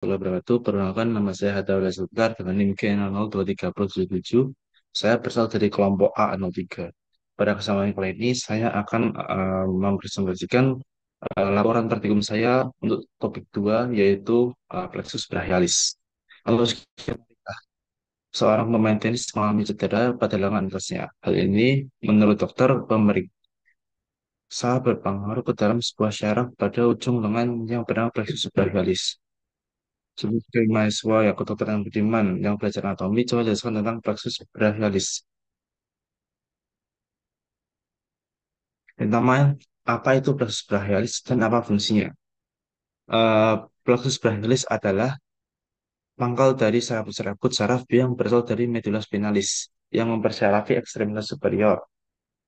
Kalau berapa itu perkenalkan nama saya Hatta Wila Zulfikar dengan NIM K002377. Saya berasal dari kelompok A03. Pada kesempatan kali ini saya akan mempresentasikan laporan praktikum saya untuk topik 2 yaitu plexus brachialis. Kalau seorang pemain tenis mengalami cedera pada lengan atasnya. Hal ini menurut dokter pemeriksa berpengaruh ke dalam sebuah syaraf pada ujung lengan yang bernama plexus brachialis. Sebagai mahasiswa ya kedokteran Budiman yang belajar anatomi, coba jelaskan tentang plexus brachialis. Pertama, apa itu plexus brachialis dan apa fungsinya? Eh, Plexus brachialis adalah pangkal dari serabut-serabut saraf yang berasal dari medulla spinalis yang mempersarafi ekstremitas superior.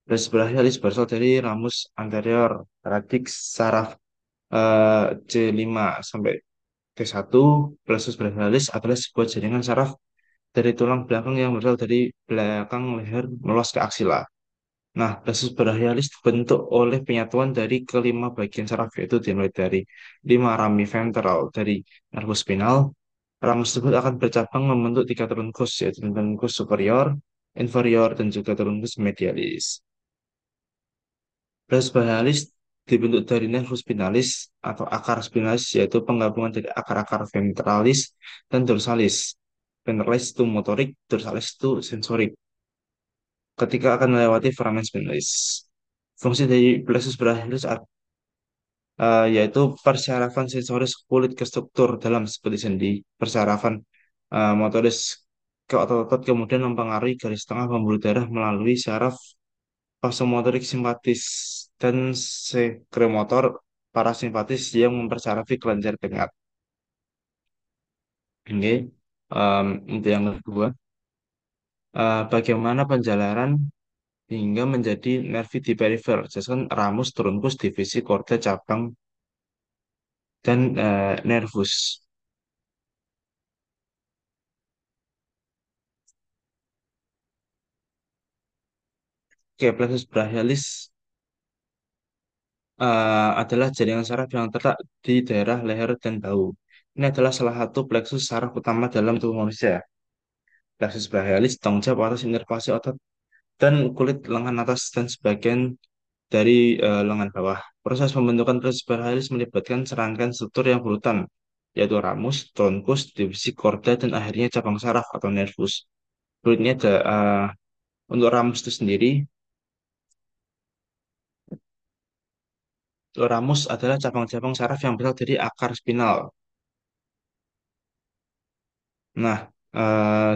Plexus brachialis berasal dari ramus anterior radix saraf C5 sampai T1. Plexus brachialis adalah sebuah jaringan saraf dari tulang belakang yang berasal dari belakang leher meluas ke aksila. Nah, plexus brachialis dibentuk oleh penyatuan dari kelima bagian saraf, yaitu dimulai dari lima rami ventral dari nervus spinal. Rami tersebut akan bercabang membentuk tiga trunkus, yaitu trunkus superior, inferior, dan juga trunkus medialis. Plexus brachialis dibentuk dari nervus spinalis atau akar spinalis, yaitu penggabungan dari akar-akar ventralis dan dorsalis. Ventralis itu motorik, dorsalis itu sensorik. Ketika akan melewati foramen spinalis. Fungsi dari plexus brachialis yaitu persyarafan sensoris kulit ke struktur dalam seperti sendi, persyarafan motoris ke otot-otot kemudian mempengaruhi garis tengah pembuluh darah melalui syaraf vasomotorik simpatis dan sekremotor parasimpatis yang mempersarafi kelenjar keringat. Oke, itu yang kedua. Bagaimana penjalaran hingga menjadi nervi di perifer. Jelaskan ramus, trunkus, divisi, korda, cabang, dan nervus. Oke, plexus brachialis adalah jaringan saraf yang terletak di daerah leher dan bahu. Ini adalah salah satu plexus saraf utama dalam tubuh manusia. Plexus brachialis tanggung jawab atas inervasi otot dan kulit lengan atas dan sebagian dari lengan bawah. Proses pembentukan plexus brachialis melibatkan serangkaian struktur yang berurutan, yaitu ramus, trunkus, divisi, korda, dan akhirnya cabang saraf atau nervus. Berikutnya ada untuk ramus itu sendiri. Ramus adalah cabang-cabang saraf yang berasal dari akar spinal. Nah,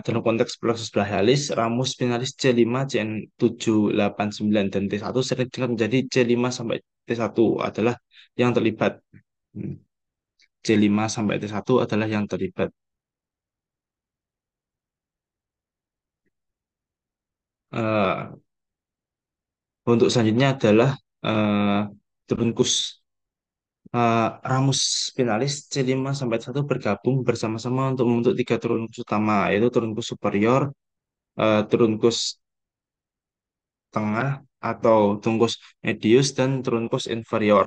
dalam konteks plexus brachialis, ramus spinalis C5, CN7, 8, 9, dan T1 sering disingkat menjadi C5 sampai T1 adalah yang terlibat. Hmm, C5 sampai T1 adalah yang terlibat. Eh, untuk selanjutnya adalah eh, trunkus. Ramus spinalis C5 sampai T1 bergabung bersama-sama untuk membentuk tiga trunkus utama, yaitu trunkus superior, trunkus tengah atau trunkus medius dan trunkus inferior.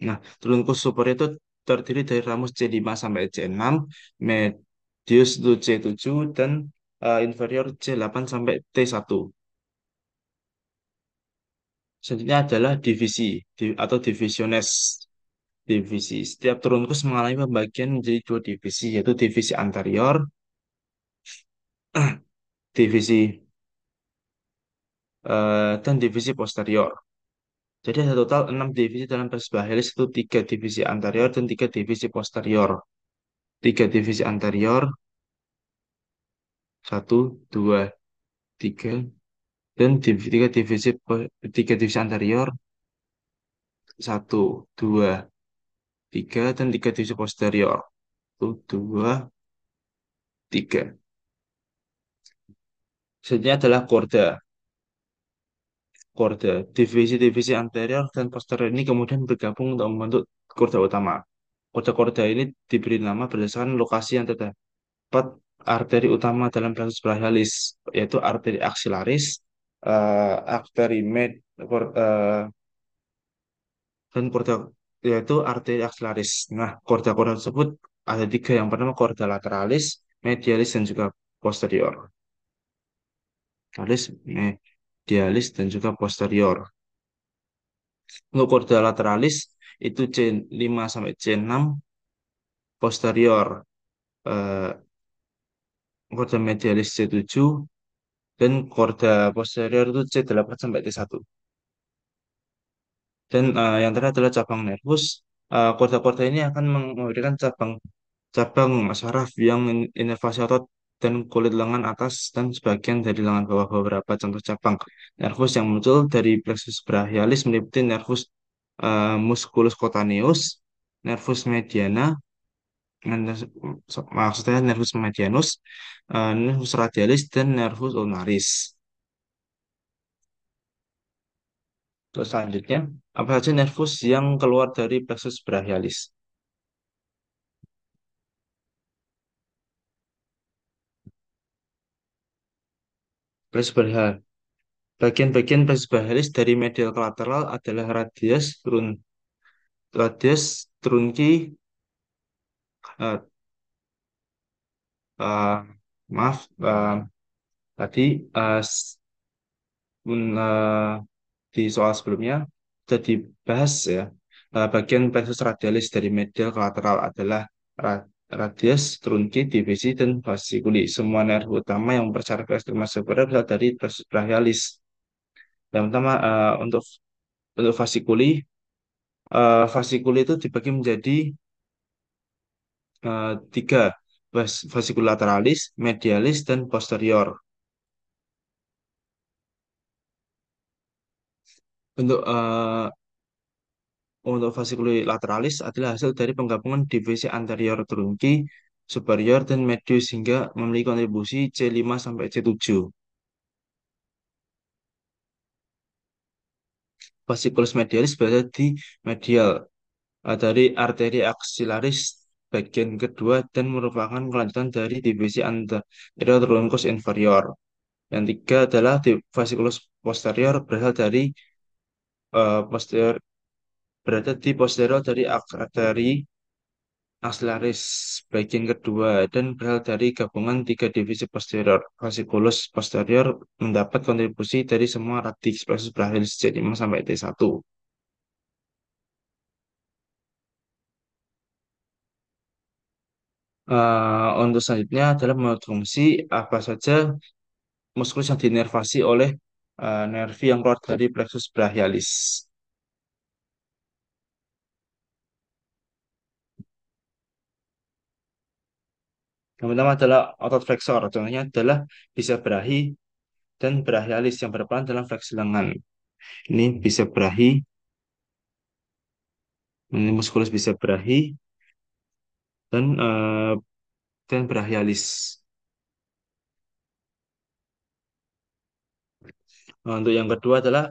Nah, trunkus superior itu terdiri dari ramus C5 sampai C6, medius itu C7 dan inferior C8 sampai T1. Selanjutnya adalah divisi atau divisiones. Divisi. Setiap trunkus mengalami pembagian menjadi dua divisi, yaitu divisi anterior, divisi dan divisi posterior. Jadi ada total 6 divisi dalam Presbyahelis itu 3 divisi anterior dan 3 divisi posterior. 3 divisi anterior, satu, 2, 3, dan 3 divisi anterior, satu, 2, 3, dan 3 divisi posterior. Satu, 2, 3. Selanjutnya adalah korda. Korda. Divisi-divisi anterior dan posterior ini kemudian bergabung untuk membentuk korda utama. Korda-korda ini diberi nama berdasarkan lokasi yang terdapat arteri utama dalam plexus brachialis, yaitu arteri axillaris, arteri dan korda. yaitu arteri aksilaris. Nah, korda-korda tersebut ada tiga. Yang pertama korda lateralis, medialis, dan juga posterior. Lateralis, medialis, dan juga posterior. Untuk korda lateralis itu C5 sampai C6 posterior. Eh, Korda medialis C7 dan korda posterior itu C8 sampai T1. Dan yang terakhir adalah cabang nervus. Korda-korda ini akan memberikan cabang cabang saraf yang inervasi otot dan kulit lengan atas dan sebagian dari lengan bawah. Beberapa contoh cabang nervus yang muncul dari plexus brachialis meliputi nervus musculus cutaneus, nervus mediana, maksudnya nervus medianus, nervus radialis, dan nervus ulnaris. Terus selanjutnya, apa saja nervus yang keluar dari plexus brachialis? Plexus brachialis. Bagian-bagian plexus brachialis dari medial ke lateral adalah radius, trunki, eh, eh, maaf, tadi eh, s- di soal sebelumnya sudah dibahas ya. Bagian plexus radialis dari medial ke lateral adalah radius, trunki, divisi, dan fasciculi. Semua nerve utama yang bersyaraf ekstremal seberat berasal dari plexus brachialis. Yang pertama untuk fasciculi, fasciculi itu dibagi menjadi tiga, fasciculi lateralis, medialis, dan posterior. Untuk fasciculi lateralis adalah hasil dari penggabungan divisi anterior trunki, superior, dan medius hingga memiliki kontribusi C5 sampai C7. Fasciculus medialis berada di medial dari arteri axillaris bagian kedua dan merupakan kelanjutan dari divisi anterior truncus inferior. Yang tiga adalah di fasciculus posterior berasal dari posterior berada di posterior dari arteri aksilaris bagian kedua dan berasal dari gabungan tiga divisi posterior. Fasciculus posterior mendapat kontribusi dari semua radix plexus brachialis C5 sampai T1. Untuk selanjutnya adalah menurut fungsi apa saja muskulus yang dinervasi oleh nervi yang keluar dari plexus brachialis. Yang pertama adalah otot flexor. Contohnya adalah bisa brachi dan brachialis yang berperan dalam fleksi lengan. Ini bisa brachi, ini muskulus bisa brachi dan brachialis. Untuk yang kedua adalah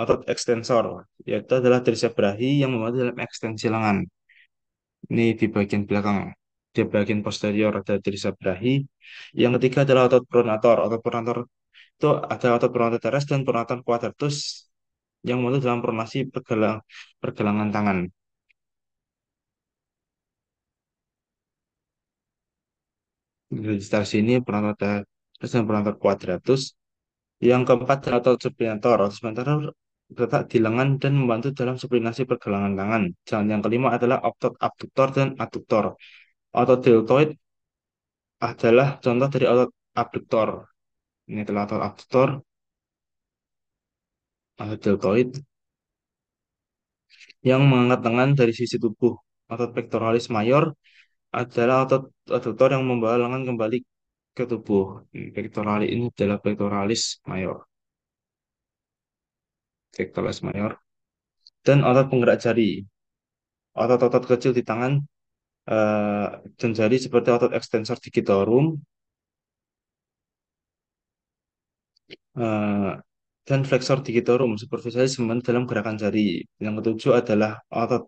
otot ekstensor, yaitu adalah tricep brachi yang membantu dalam ekstensi lengan. Ini di bagian belakang, di bagian posterior ada tricep brachi. Yang ketiga adalah otot pronator. Otot pronator itu ada otot pronator teres dan pronator quadratus yang membantu dalam pronasi pergelangan tangan. Di sekitar sini pronator teres dan pronator quadratus. Yang keempat adalah otot supinator. Otot supinator terletak di lengan dan membantu dalam supinasi pergelangan tangan. Dan yang kelima adalah otot abduktor dan aduktor. Otot deltoid adalah contoh dari otot abduktor. Ini adalah otot abduktor, otot deltoid yang mengangkat lengan dari sisi tubuh. Otot pectoralis mayor adalah otot aduktor yang membawa lengan kembali ke tubuh. Pectoralis ini adalah pectoralis mayor, pectoralis mayor. Dan otot penggerak jari. Otot-otot kecil di tangan eh, dan jari seperti otot ekstensor digitorum eh, dan flexor digitorum superficialis membantu dalam gerakan jari. Yang ketujuh adalah otot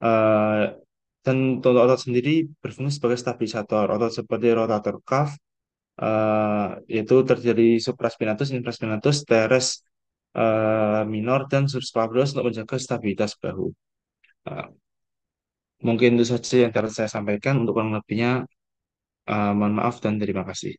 eh, dan untuk otot sendiri berfungsi sebagai stabilisator. Otot seperti rotator cuff yaitu terjadi supraspinatus, infraspinatus, teres minor dan subscapularis untuk menjaga stabilitas bahu. Eh, Mungkin itu saja yang dapat saya sampaikan. Untuk kurang lebihnya, mohon maaf dan terima kasih.